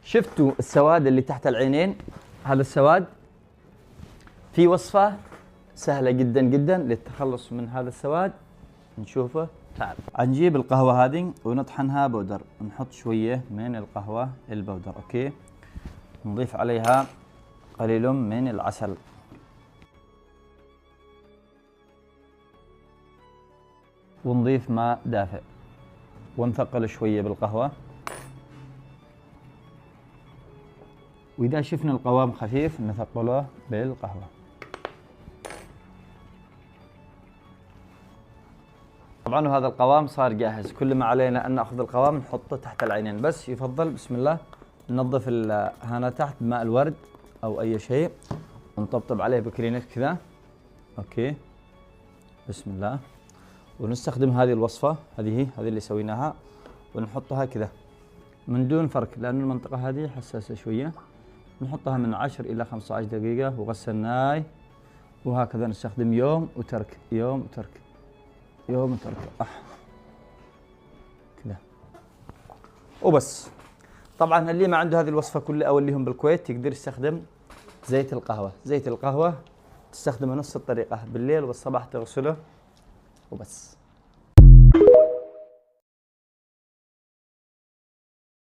شفتوا السواد اللي تحت العينين؟ هذا السواد. في وصفة سهلة جدا جدا للتخلص من هذا السواد، نشوفه. تعال نجيب القهوة هذه ونطحنها بودر، نحط شوية من القهوة البودر، اوكي. نضيف عليها قليل من العسل، ونضيف ماء دافئ، ونثقل شوية بالقهوة. وإذا شفنا القوام خفيف نثقله بالقهوة. طبعا وهذا القوام صار جاهز، كل ما علينا أن نأخذ القوام نحطه تحت العينين بس. يفضل بسم الله ننظف هنا تحت بماء الورد أو أي شيء، ونطبطب عليه بكرينة كذا، أوكي. بسم الله. ونستخدم هذه الوصفة، هذه اللي سويناها، ونحطها كذا من دون فرك، لأن المنطقة هذه حساسة شوية. نحطها من 10 إلى 15 دقيقة وغسلناي، وهكذا نستخدم يوم وترك، يوم وترك، يوم وترك، كذا وبس. طبعا اللي ما عنده هذه الوصفة كلها أو اللي هم بالكويت يقدر يستخدم زيت القهوة. زيت القهوة تستخدمه نفس الطريقة، بالليل والصباح تغسله وبس.